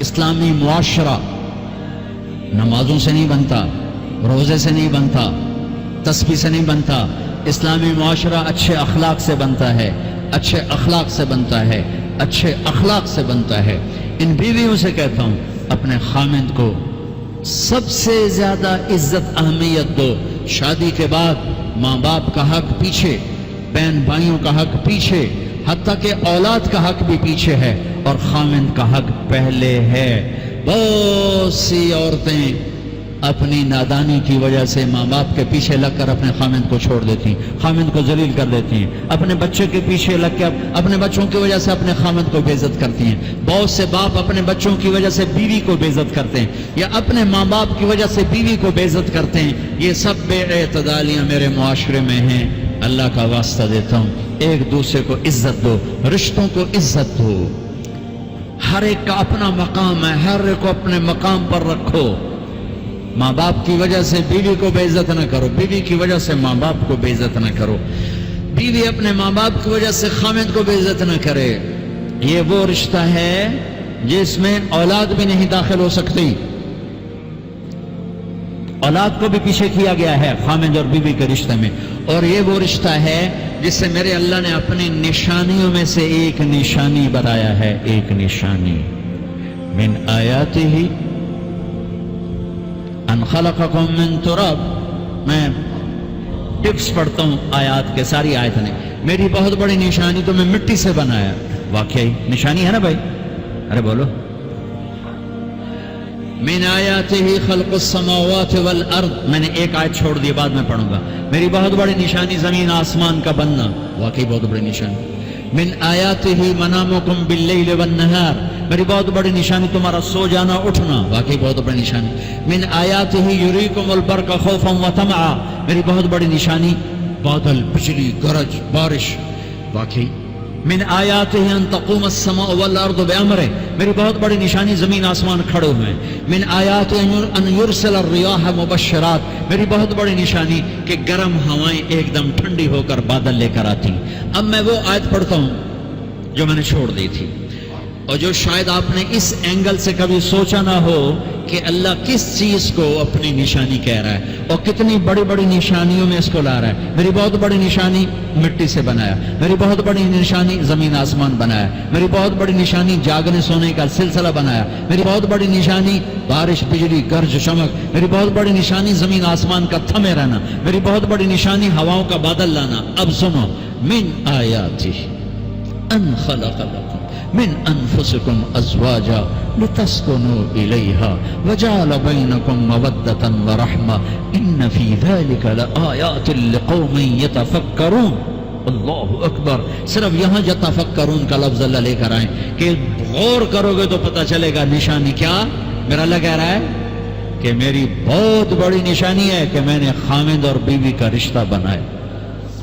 اسلامی معاشرہ نمازوں سے نہیں بنتا، روزے سے نہیں بنتا، تسبیح سے نہیں بنتا. اسلامی معاشرہ اچھے اخلاق سے بنتا ہے، اچھے اخلاق سے بنتا ہے، اچھے اخلاق سے بنتا ہے. ان بیویوں سے کہتا ہوں اپنے خامند کو سب سے زیادہ عزت اہمیت دو. شادی کے بعد ماں باپ کا حق پیچھے، بہن بھائیوں کا حق پیچھے، حتیٰ کہ اولاد کا حق بھی پیچھے ہے اور خامند کا حق پہلے ہے. بہت سی عورتیں اپنی نادانی کی وجہ سے ماں باپ کے پیچھے لگ کر اپنے خامند کو چھوڑ دیتی ہیں، خامند کو ذلیل کر دیتی ہیں. اپنے بچے کے پیچھے لگ کے اپنے بچوں کی وجہ سے اپنے خامند کو بے عزت کرتی ہیں. بہت سے باپ اپنے بچوں کی وجہ سے بیوی کو بے عزت کرتے ہیں، یا اپنے ماں باپ کی وجہ سے بیوی کو بے عزت کرتے ہیں. یہ سب بے اعتدالیاں میرے معاشرے میں ہیں. اللہ کا واسطہ دیتا ہوں ایک دوسرے کو عزت دو، رشتوں کو عزت دو. ہر ایک کا اپنا مقام ہے، ہر ایک کو اپنے مقام پر رکھو. ماں باپ کی وجہ سے بیوی کو بے عزت نہ کرو، بیوی کی وجہ سے ماں باپ کو بے عزت نہ کرو، بیوی اپنے ماں باپ کی وجہ سے خامند کو بے عزت نہ کرے. یہ وہ رشتہ ہے جس میں اولاد بھی نہیں داخل ہو سکتی. اولاد کو بھی پیچھے کیا گیا ہے خامند اور بیوی کے رشتے میں. اور یہ وہ رشتہ ہے جس سے میرے اللہ نے اپنی نشانیوں میں سے ایک نشانی بتایا ہے. ایک نشانی من آیاتہ ان خلقکم من تراب. میں ٹپس پڑھتا ہوں آیات کے، ساری آیت نے. میری بہت بڑی نشانی تو میں مٹی سے بنایا. واقعی نشانی ہے نا بھائی؟ ارے بولو. من آیاتہ خلق السماوات والارض. میں نے ایک آیت چھوڑ دی، بعد میں پڑھوں گا. میری بہت بڑی نشانی زمین آسمان کا بننا. واقعی بہت بڑی نشانی. من آیاتہ منامکم باللیل والنہار. میری بہت بڑی نشانی تمہارا سو جانا اٹھنا. واقعی بہت بڑی نشانی. من آیاتہ یریکم البرق خوفا وطمعا. میری بہت بڑی نشانی بادل، بجلی، گرج، بارش. واقعی. من آیاتہ ان تقوم السماء والارض بامرہ. میری بہت بڑی نشانی زمین آسمان کھڑے ہوئے ہیں. من آیاتہ ان یرسل الریاح مبشرات. میری بہت بڑی نشانی کہ گرم ہوائیں ایک دم ٹھنڈی ہو کر بادل لے کر آتی. اب میں وہ آیت پڑھتا ہوں جو میں نے چھوڑ دی تھی، اور جو شاید آپ نے اس اینگل سے کبھی سوچا نہ ہو کہ اللہ کس چیز کو اپنی نشانی کہہ رہا ہے اور کتنی بڑی بڑی نشانیوں میں اس کو لا رہا ہے. میری بہت بڑی نشانی مٹی سے بنایا. میری بہت بڑی نشانی زمین آسمان بنایا. میری بہت بڑی نشانی جاگنے سونے کا سلسلہ بنایا. میری بہت بڑی نشانی بارش، بجلی، گرج، چمک. میری بہت بڑی نشانی زمین آسمان کا تھمے رہنا. میری بہت بڑی نشانی ہواؤں کا بادل لانا. اب سنو. من آیاتہ ان خلق لکم من انفسکم ازواجا لتسکنوا الیہا وجعل بینکم مودۃ ورحمہ ان فی ذلک لآیات لقوم یتفکرون. اللہ اکبر. صرف یہاں یتفکرون کا لفظ اللہ لے کر آئیں کہ غور کرو گے تو پتہ چلے گا نشانی کیا. میرا اللہ کہہ رہا ہے کہ میری بہت بڑی نشانی ہے کہ میں نے خامند اور بیوی کا رشتہ بنایا.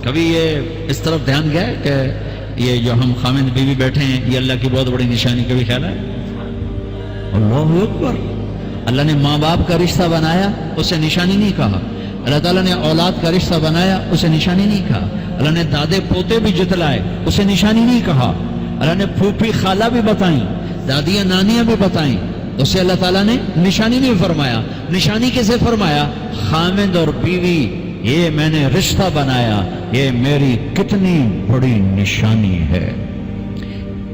کبھی یہ اس طرف دھیان گیا کہ یہ جو ہم خامند بیوی بیٹھے ہیں یہ اللہ کی بہت بڑی نشانی؟ کبھی خیال ہے؟ اللہ اکبر. اللہ نے ماں باپ کا رشتہ بنایا، اسے نشانی نہیں کہا. اللہ تعالیٰ نے اولاد کا رشتہ بنایا، اسے نشانی نہیں کہا. اللہ نے دادے پوتے بھی جتلائے، اسے نشانی نہیں کہا. اللہ نے پھوپھی خالہ بھی بتائیں، دادیاں نانیاں بھی بتائیں، اسے اللہ تعالیٰ نے نشانی نہیں فرمایا. نشانی کیسے فرمایا؟ خامند اور بیوی یہ میں نے رشتہ بنایا، یہ میری کتنی بڑی نشانی ہے.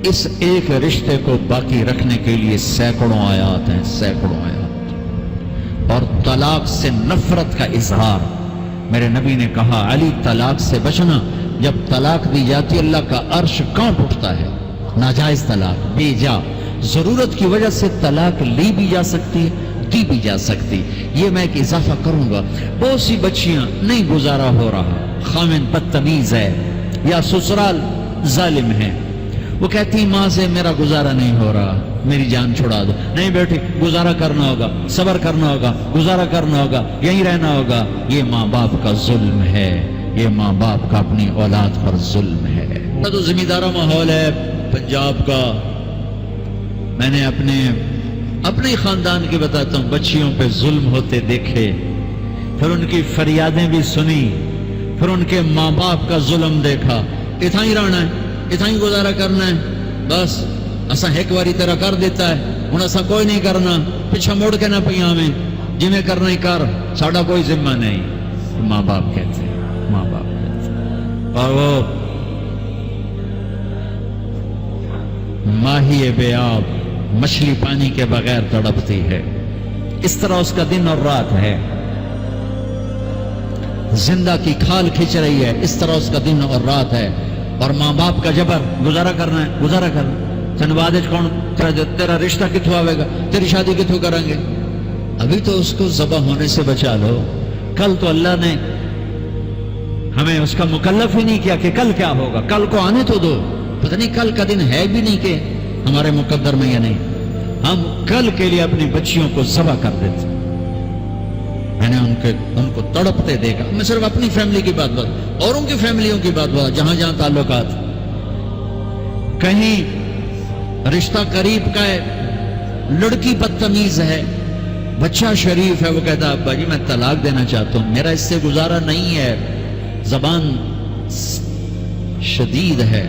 اس ایک رشتے کو باقی رکھنے کے لیے سینکڑوں آیات ہیں، سینکڑوں آیات. اور طلاق سے نفرت کا اظہار. میرے نبی نے کہا علی طلاق سے بچنا. جب طلاق دی جاتی اللہ کا عرش کانپ اٹھتا ہے. ناجائز طلاق، بے جا ضرورت کی وجہ سے طلاق لی بھی جا سکتی ہے، دی بھی جا سکتی. یہ میں ایک اضافہ کروں گا. بہت سی بچیاں نہیں گزارا ہو رہا، خامن بدتمیز ہے یا سسرال ظالم ہے، وہ کہتی ماں سے میرا گزارا نہیں ہو رہا، میری جان چھڑا دو. نہیں بیٹی، گزارا کرنا ہوگا، صبر کرنا ہوگا، گزارا کرنا ہوگا، یہیں رہنا ہوگا. یہ ماں باپ کا ظلم ہے، یہ ماں باپ کا اپنی اولاد پر ظلم ہے. تو زمیندارہ ماحول ہے پنجاب کا. میں نے اپنے ہی خاندان کی بتاتا ہوں، بچیوں پہ ظلم ہوتے دیکھے، پھر ان کی فریادیں بھی سنی، پھر ان کے ماں باپ کا ظلم دیکھا. اتنا ہی رہنا ہے، اتنا ہی گزارا کرنا ہے، بس اسا ایک باری تیرا کر دیتا ہے، ہن اساں کوئی نہیں کرنا، پیچھے مڑ کے نہ پیاں میں جویں کرنا ہی کر، ساڈا کوئی ذمہ نہیں۔ ماں باپ کہتے ہیں، ماں باپ کہتے ہیں۔ اور وہ ماہی بے آب مچھلی پانی کے بغیر تڑپتی ہے، اس طرح اس کا دن اور رات ہے۔ زندہ کی کھال کھچ رہی ہے، اس طرح اس کا دن اور رات ہے۔ اور ماں باپ کا جبر، گزارا کرنا ہے، گزارا کرنا۔ تین بعد کون تیرا رشتہ کتوں آئے گا، تیری شادی کتوں کریں گے؟ ابھی تو اس کو ذبح ہونے سے بچا لو، کل تو اللہ نے ہمیں اس کا مکلف ہی نہیں کیا کہ کل کیا ہوگا، کل کو آنے تو دو، پتہ نہیں کل کا دن ہے بھی نہیں کہ ہمارے مقدر میں یا نہیں۔ ہم کل کے لیے اپنی بچیوں کو ذبح کر دیتے۔ میں نے ان کو تڑپتے دیکھا، میں صرف اپنی فیملی کی بات اوروں کی فیملیوں کی بات جہاں جہاں تعلقات، کہیں رشتہ قریب کا ہے، لڑکی بدتمیز ہے، بچہ شریف ہے، وہ کہتا ابا جی میں طلاق دینا چاہتا ہوں، میرا اس سے گزارا نہیں ہے، زبان شدید ہے۔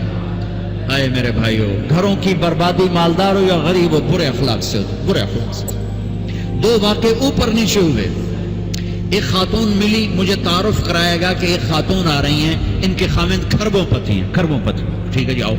آئے میرے بھائیو، گھروں کی بربادی مالدار ہو یا غریب ہو، برے اخلاق سے ہوتے، برے اخلاق سے۔ دو واقعے اوپر نیچے ہوئے۔ ایک خاتون ملی، مجھے تعارف کرایا گا کہ ایک خاتون آ رہی ہیں، ان کے خامند کھربوں پتی ہیں، کھربوں پتی، ٹھیک ہے جی آؤ۔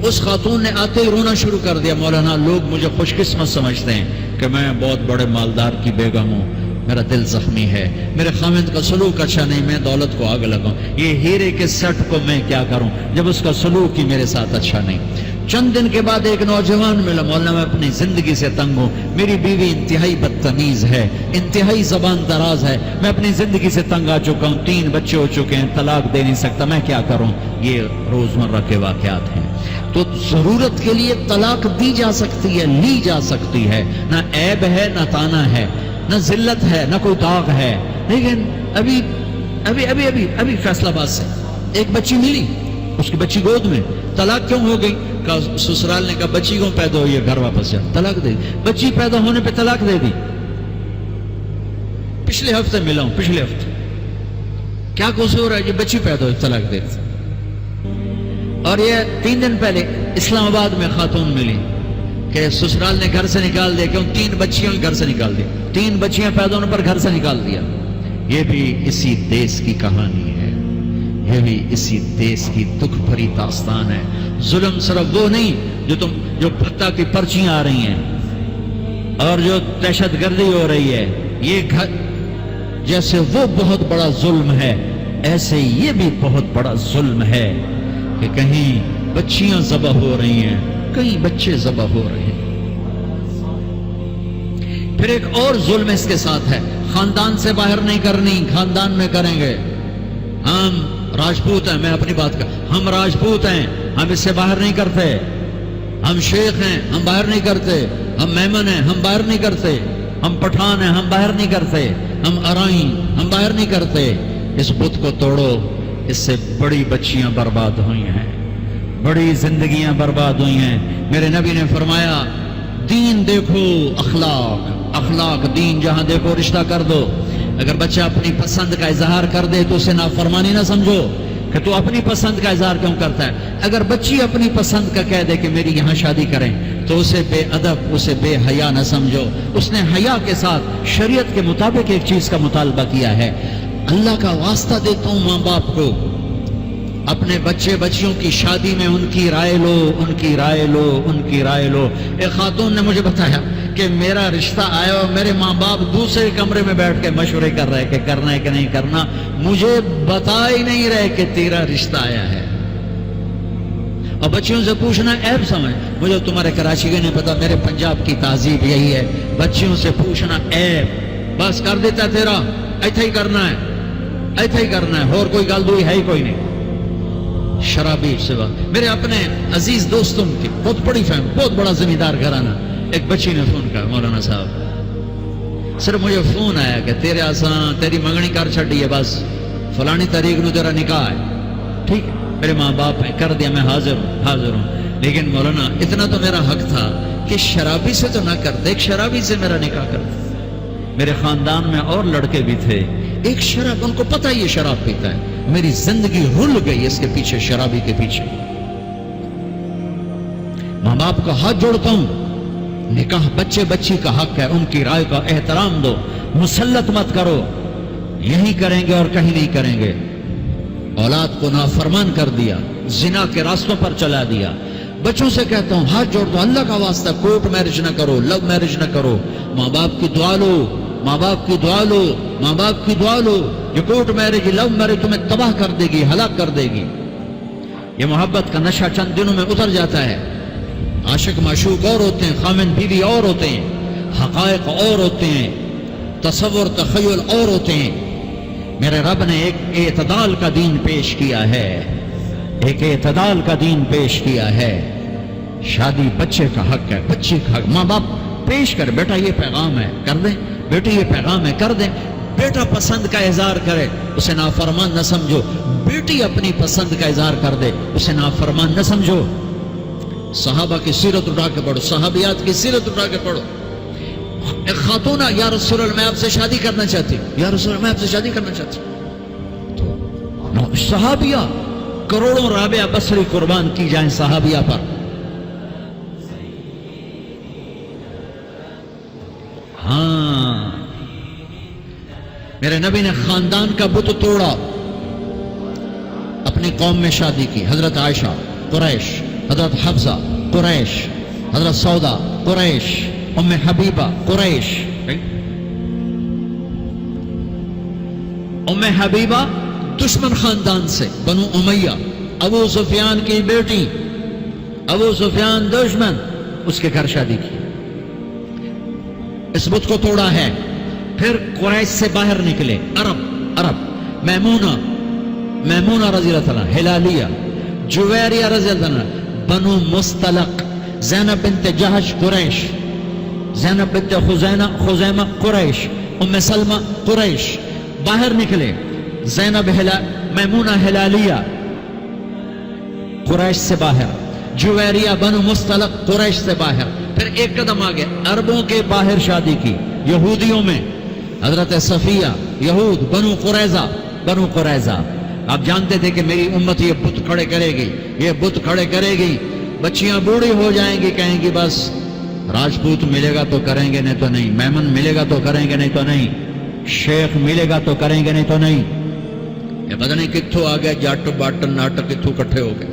اس خاتون نے آتے ہی رونا شروع کر دیا، مولانا لوگ مجھے خوش قسمت سمجھتے ہیں کہ میں بہت بڑے مالدار کی بیگم ہوں، میرا دل زخمی ہے، میرے خامند کا سلوک اچھا نہیں، میں دولت کو آگ لگاؤں، یہ ہیرے کے سٹ کو میں کیا کروں جب اس کا سلوک ہی میرے ساتھ اچھا نہیں۔ چند دن کے بعد ایک نوجوان ملا، مولانا میں اپنی زندگی سے تنگ ہوں، میری بیوی انتہائی بدتمیز ہے، انتہائی زبان دراز ہے، میں اپنی زندگی سے تنگ آ چکا ہوں، 3 بچے ہو چکے ہیں، طلاق دے نہیں سکتا، میں کیا کروں؟ یہ روزمرہ کے واقعات ہیں۔ تو ضرورت کے لیے طلاق دی جا سکتی ہے، لی جا سکتی ہے، نہ عیب ہے نہ تانا ہے، نہ ذلت ہے نہ کوئی داغ ہے۔ لیکن ابھی فیصلہ آباد سے ایک بچی ملی، اس کی بچی گود میں، طلاق کیوں ہو گئی؟ کہا سسرال نے کہا بچی کیوں پیدا ہوئی ہے، گھر واپس جا، طلاق دے دی۔ بچی پیدا ہونے پہ طلاق دے دی۔ پچھلے ہفتے ملا ہوں، پچھلے ہفتے، کیا قصور ہے؟ یہ بچی پیدا ہوئی، طلاق دے دی۔ اور یہ 3 دن پہلے اسلام آباد میں خاتون ملی کہ سسرال نے گھر سے نکال دیا، کیوں؟ 3 بچیاں گھر سے نکال دی، 3 بچیاں پیدا ہونے پر گھر سے نکال دیا۔ یہ بھی اسی دیس کی کہانی ہے، یہ بھی اسی دیس کی دکھ بھری داستان ہے۔ ظلم صرف وہ نہیں جو پتہ کی پرچیاں آ رہی ہیں اور جو دہشت گردی ہو رہی ہے، یہ گھر جیسے وہ بہت بڑا ظلم ہے، ایسے یہ بھی بہت بڑا ظلم ہے کہ کہیں بچیاں ذبح ہو رہی ہیں، کئی بچے ذبح ہو رہے ہیں۔ پھر ایک اور ظلم اس کے ساتھ ہے، خاندان سے باہر نہیں کرنی، خاندان میں کریں گے۔ ہم راجپوت ہیں، میں اپنی بات کر، ہم راجپوت ہیں، ہم اس سے باہر نہیں کرتے۔ ہم شیخ ہیں، ہم باہر نہیں کرتے۔ ہم میمن ہیں، ہم باہر نہیں کرتے۔ ہم پٹھان ہیں، ہم باہر نہیں کرتے۔ ہم ارائیں، ہم باہر نہیں کرتے۔ اس بت کو توڑو، اس سے بڑی بچیاں برباد ہوئی ہیں، بڑی زندگیاں برباد ہوئی ہیں۔ میرے نبی نے فرمایا دین دیکھو، اخلاق دین جہاں دیکھو رشتہ کر دو۔ اگر بچہ اپنی پسند کا اظہار کر دے تو اسے نافرمانی نہ سمجھو کہ تو اپنی پسند کا اظہار کیوں کرتا ہے۔ اگر بچی اپنی پسند کا کہہ دے کہ میری یہاں شادی کریں تو اسے بے ادب، اسے بے حیا نہ سمجھو۔ اس نے حیا کے ساتھ شریعت کے مطابق ایک چیز کا مطالبہ کیا ہے۔ اللہ کا واسطہ دیتا ہوں ماں باپ کو، اپنے بچیوں کی شادی میں ان کی رائے لو، ان کی رائے لو، ان کی رائے لو۔ ایک خاتون نے مجھے بتایا کہ میرا رشتہ آیا اور میرے ماں باپ دوسرے کمرے میں بیٹھ کے مشورے کر رہے کہ کرنا ہے کہ نہیں کرنا، مجھے بتا ہی نہیں رہے کہ تیرا رشتہ آیا ہے۔ اور بچیوں سے پوچھنا عیب سمجھ، مجھے تمہارے کراچی کا نہیں پتا، میرے پنجاب کی تہذیب یہی ہے، بچیوں سے پوچھنا عیب، بس کر دیتا تیرا، ایتھے ہی کرنا ہے، ایتھے ہی کرنا ہے، اور کوئی گل دوئی ہے ہی کوئی نہیں۔ شرابی سوا میرے اپنے عزیز دوستوں کی بہت بڑی فیملی، بہت بڑا زمیندار گھرانہ، ایک بچی نے فون کیا، مولانا صاحب صرف مجھے فون آیا کہ تیرے آسان تیری منگنی کر چھڑی ہے، بس فلانی تاریخ نو تیرا نکاح ہے، ٹھیک ہے میرے ماں باپ نے کر دیا، میں حاضر ہوں، لیکن مولانا اتنا تو میرا حق تھا کہ شرابی سے تو نہ کر دے، ایک شرابی سے میرا نکاح کر دے۔ میرے خاندان میں اور لڑکے بھی تھے، ایک شراب، ان کو پتہ یہ شراب پیتا ہے، میری زندگی رل گئی اس کے پیچھے، شرابی کے پیچھے۔ ماں باپ کا ہاتھ جوڑتا ہوں، نکاح بچے بچی کا حق ہے، ان کی رائے کا احترام دو، مسلط مت کرو، یہی کریں گے اور کہیں نہیں کریں گے۔ اولاد کو نافرمان کر دیا، زنا کے راستوں پر چلا دیا۔ بچوں سے کہتا ہوں ہاتھ جوڑ دو، اللہ کا واسطہ کورٹ میرج نہ کرو، لو میرج نہ کرو، ماں باپ کی دعا لو، ماں باپ کی دعا لو، ماں باپ کی دعا لو۔ یہ کورٹ میرج، لو میرج تمہیں تباہ کر دے گی، ہلاک کر دے گی۔ یہ محبت کا نشہ چند دنوں میں اتر جاتا ہے۔ عاشق معشوق اور ہوتے ہیں، خامن بیوی اور ہوتے ہیں، حقائق اور ہوتے ہیں، تصور تخیل اور ہوتے ہیں۔ میرے رب نے ایک اعتدال کا دین پیش کیا ہے، ایک اعتدال کا دین پیش کیا ہے۔ شادی بچے کا حق ہے، بچے کا حق۔ ماں باپ پیش کر، بیٹا یہ پیغام ہے، کر دیں، بیٹی یہ پیغام ہے، کر دیں۔ بیٹا پسند کا اظہار کرے، اسے نافرمان نہ سمجھو۔ بیٹی اپنی پسند کا اظہار کر دے، اسے نافرمان نہ سمجھو۔ صحابہ کی سیرت اٹھا کے پڑھو، صحابیات کی سیرت اٹھا کے پڑھو۔ ایک خاتون، یا رسول اللہ میں آپ سے شادی کرنا چاہتی ہوں، یا رسول اللہ میں آپ سے شادی کرنا چاہتی ہوں۔ صحابیہ کروڑوں رابعہ بصری قربان کی جائیں صحابیہ پر۔ ہاں، میرے نبی نے خاندان کا بت توڑا، اپنی قوم میں شادی کی۔ حضرت عائشہ قریش، حضرت حفصہ قریش، حضرت سودا قریش، ام حبیبہ قریش۔ ام حبیبہ دشمن خاندان سے، بنو امیہ، ابو سفیان کی بیٹی، ابو سفیان دشمن، اس کے گھر شادی کی، اس بت کو توڑا ہے۔ پھر قریش سے باہر نکلے عرب، میمونہ رضی اللہ عنہ، ہلالیہ، جویریہ رضی اللہ عنہ، بنو مستلق، زینب بنت جہش قریش، زینب بنت خزیمہ قریش، ام سلمہ قریش۔ باہر نکلے، زینب میمونہ ہلالیہ قریش سے باہر، جویریہ بنو مستلق قریش سے باہر۔ پھر ایک قدم آگے عربوں کے باہر شادی کی، یہودیوں میں، حضرت صفیہ، یہود، بنو قریظہ۔ آپ جانتے تھے کہ میری امت یہ بت کھڑے کرے گی، یہ بت کھڑے کرے گی، بچیاں بوڑھی ہو جائیں گی، کہیں گی بس راجپوت ملے گا تو کریں گے نہیں تو نہیں، میمن ملے گا تو کریں گے نہیں تو نہیں، شیخ ملے گا تو کریں گے نہیں تو نہیں۔ یہ پتہ نہیں کتھوں آ گئے جاٹ باٹ ناٹک، کتھوں کٹھے ہو گئے۔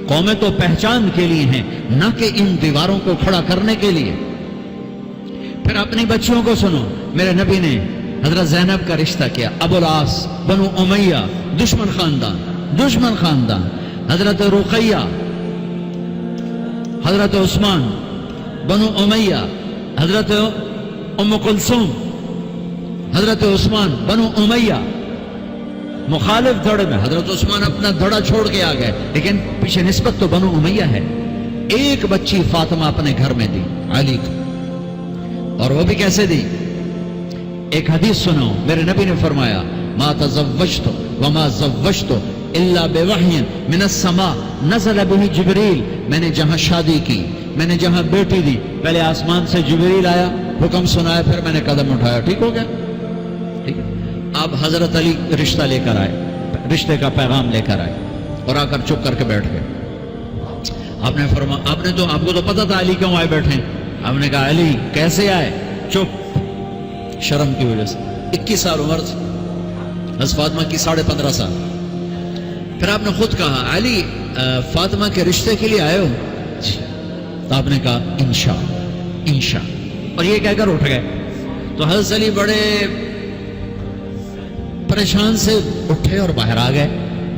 قومیں تو پہچان کے لیے ہیں، نہ کہ ان دیواروں کو کھڑا کرنے کے لیے۔ پھر اپنی بچیوں کو سنو، میرے نبی نے حضرت زینب کا رشتہ کیا، ابو العاص بنو امیہ، دشمن خاندان، حضرت رقیہ، حضرت عثمان بنو امیہ، حضرت ام کلثوم، حضرت عثمان بنو امیہ، مخالف دھڑے میں۔ حضرت عثمان اپنا دھڑا چھوڑ کے آ گئے، لیکن پیچھے نسبت تو بنو امیہ ہے۔ ایک بچی فاطمہ اپنے گھر میں دی علی کو، اور وہ بھی کیسے دی؟ ایک حدیث سنو، میرے نبی نے فرمایا ما تزوجت وما زوجت الا بوحی من السماء نزل به جبریل۔ میں نے جہاں شادی کی، میں نے جہاں بیٹی دی، پہلے آسمان سے جبریل آیا، حکم سنایا، پھر میں نے قدم اٹھایا۔ ٹھیک ہو گیا؟ ٹھیک ہے۔ آپ حضرت علی رشتہ لے کر آئے، رشتے کا پیغام لے کر آئے، اور آ کر چپ کر کے بیٹھ گئے۔ آپ نے فرمایا، آپ کو تو پتا تھا علی کیوں آئے بیٹھے، آپ نے کہا علی کیسے آئے؟ چپ، شرم کی وجہ سے۔ 21 سال عمر تھی حضرت فاطمہ کی، 15.5 سال۔ پھر آپ نے خود کہا علی فاطمہ کے رشتے کے لیے آئے ہو؟ تو آپ نے کہا انشاء، اور یہ کہہ کر اٹھ گئے۔ تو حضرت علی بڑے پریشان سے اٹھے اور باہر آ گئے۔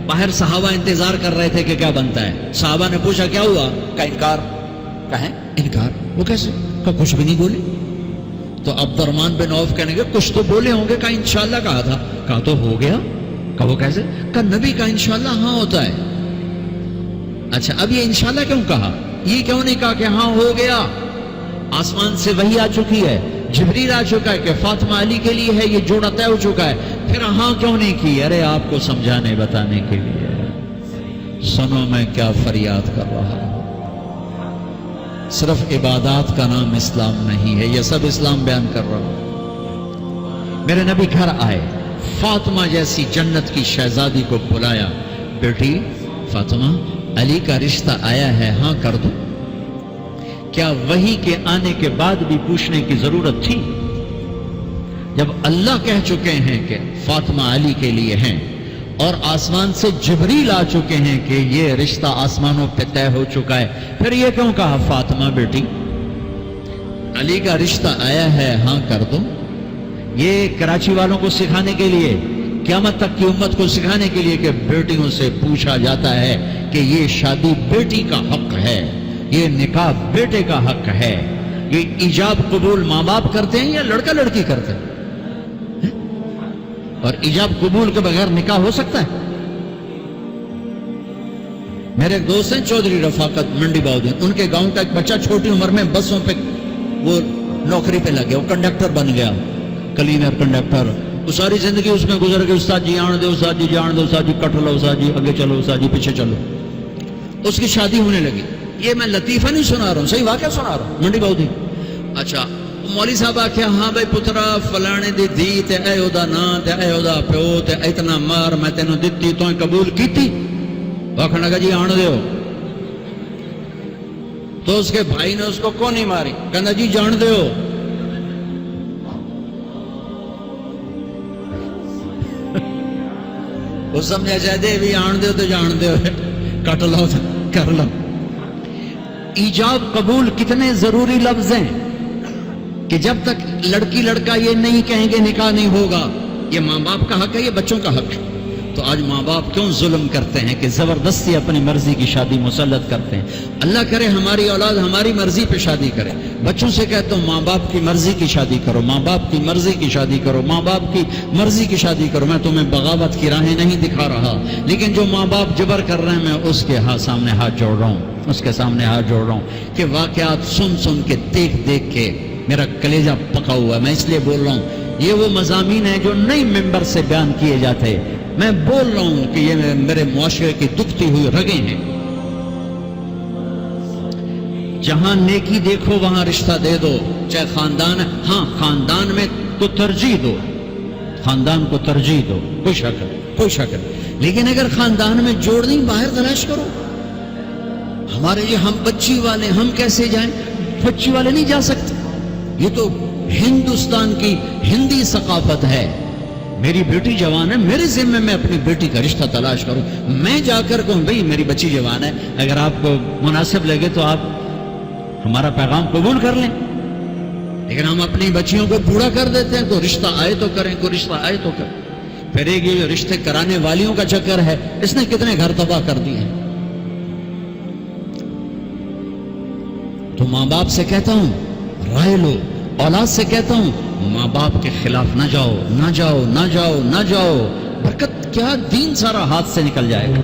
باہر صحابہ انتظار کر رہے تھے کہ کیا بنتا ہے۔ صحابہ نے پوچھا کیا ہوا؟ کہا انکار۔ کہیں انکار؟ وہ کیسے؟ کہا کچھ بھی نہیں بولے۔ تو عبد الرحمن بن عوف کہنے گے کچھ تو بولے ہوں گے۔ کہا انشاءاللہ کہا تھا۔ کہا تو ہو گیا۔ کہا وہ کیسے؟ کہا نبی کا انشاءاللہ ہاں ہوتا ہے۔ اچھا اب یہ انشاءاللہ کیوں کہا؟ یہ کیوں نہیں کہا کہ ہاں ہو گیا؟ آسمان سے وحی آ چکی ہے، جبریل آ چکا ہے کہ فاطمہ علی کے لیے ہے، یہ جوڑا طے ہو چکا ہے، پھر ہاں کیوں نہیں کی؟ ارے آپ کو سمجھانے بتانے کے لیے۔ سنو میں کیا فریاد کر رہا ہوں، صرف عبادات کا نام اسلام نہیں ہے، یہ سب اسلام بیان کر رہا ہوں۔ میرے نبی گھر آئے، فاطمہ جیسی جنت کی شہزادی کو بلایا، بیٹی فاطمہ علی کا رشتہ آیا ہے، ہاں کر دو۔ کیا وحی کے آنے کے بعد بھی پوچھنے کی ضرورت تھی؟ جب اللہ کہہ چکے ہیں کہ فاطمہ علی کے لیے ہیں، اور آسمان سے جبریل آ چکے ہیں کہ یہ رشتہ آسمانوں پہ طے ہو چکا ہے، پھر یہ کیوں کہا فاطمہ بیٹی؟ علی کا رشتہ آیا ہے، ہاں کر دو۔ یہ کراچی والوں کو سکھانے کے لیے، قیامت تک کی امت کو سکھانے کے لیے کہ بیٹیوں سے پوچھا جاتا ہے کہ یہ شادی بیٹی کا حق ہے، یہ نکاح بیٹے کا حق ہے۔ یہ ایجاب قبول ماں باپ کرتے ہیں یا لڑکا لڑکی کرتے ہیں؟ اور ایجاب قبول کے بغیر نکاح ہو سکتا ہے؟ میرے ایک دوست ہیں چودھری رفاقت منڈی باؤدین، ان کے گاؤں کا ایک بچہ چھوٹی عمر میں بسوں پہ وہ نوکری پہ لگ گیا، وہ کنڈکٹر بن گیا، کلینر کنڈکٹر۔ وہ ساری زندگی اس میں گزر گئی، استاد جی آن دے، استاد جی جان دے، استاد جی کٹ لو، استاد جی آگے چلو، استاد جی پیچھے چلو۔ اس کی شادی ہونے لگی۔ یہ میں لطیفہ نہیں سنا رہا ہوں، صحیح واقعہ سنا رہا ہوں، منڈی باؤدین۔ اچھا مولوی صاحب آخیا ہاں بھائی پترا فلانے دی دھی تے اے او دا نام تے اے او دا پیو تے اتنا مار میں تینوں دتی تو قبول کیتی؟ آخر لگا جی آن دیو۔ تو اس کے بھائی نے اس کو کون نہیں ماری، کہنا جی جان دیو۔ وہ سمجھا جائے دے بھی آن دیو تو جان دیو، کٹ لو کر لو۔ ایجاب قبول کتنے ضروری لفظ ہیں کہ جب تک لڑکی لڑکا یہ نہیں کہیں گے نکاح نہیں ہوگا۔ یہ ماں باپ کا حق ہے، یہ بچوں کا حق ہے۔ تو آج ماں باپ کیوں ظلم کرتے ہیں کہ زبردستی اپنی مرضی کی شادی مسلط کرتے ہیں؟ اللہ کرے ہماری اولاد ہماری مرضی پہ شادی کرے۔ بچوں سے کہتا ہوں ماں باپ کی مرضی کی شادی کرو، ماں باپ کی مرضی کی شادی کرو، ماں باپ کی مرضی کی شادی کرو۔ میں تمہیں بغاوت کی راہیں نہیں دکھا رہا، لیکن جو ماں باپ جبر کر رہے ہیں میں اس کے سامنے ہاتھ جوڑ رہا ہوں، اس کے سامنے ہاتھ جوڑ رہا ہوں کہ واقعات سن سن کے دیکھ دیکھ کے میرا کلیجہ پکا ہوا ہے۔ میں اس لیے بول رہا ہوں یہ وہ مضامین ہیں جو نئی ممبر سے بیان کیے جاتے، میں بول رہا ہوں کہ یہ میرے معاشرے کی دکھتی ہوئی رگیں ہیں۔ جہاں نیکی دیکھو وہاں رشتہ دے دو، چاہے خاندان ہے، ہاں خاندان میں کو ترجیح دو، خاندان کو ترجیح دو، کوئی شک ہے، لیکن اگر خاندان میں جوڑ نہیں باہر تلاش کرو۔ ہمارے یہ ہم بچی والے، ہم کیسے جائیں؟ بچی والے نہیں جا سکتے، یہ تو ہندوستان کی ہندی ثقافت ہے۔ میری بیٹی جوان ہے، میرے ذمہ میں اپنی بیٹی کا رشتہ تلاش کروں، میں جا کر کہوں بھئی میری بچی جوان ہے، اگر آپ کو مناسب لگے تو آپ ہمارا پیغام قبول کر لیں۔ لیکن ہم اپنی بچیوں کو بوڑھا کر دیتے ہیں، تو رشتہ آئے تو کریں، کوئی رشتہ آئے تو کریں۔ پھر ایک یہ جو رشتے کرانے والیوں کا چکر ہے، اس نے کتنے گھر تباہ کر دیے ہیں۔ تو ماں باپ سے کہتا ہوں رائے لو، اولاد سے کہتا ہوں ماں باپ کے خلاف نہ جاؤ، نہ جاؤ، نہ جاؤ، نہ جاؤ۔ برکت کیا، دین سارا ہاتھ سے نکل جائے گا۔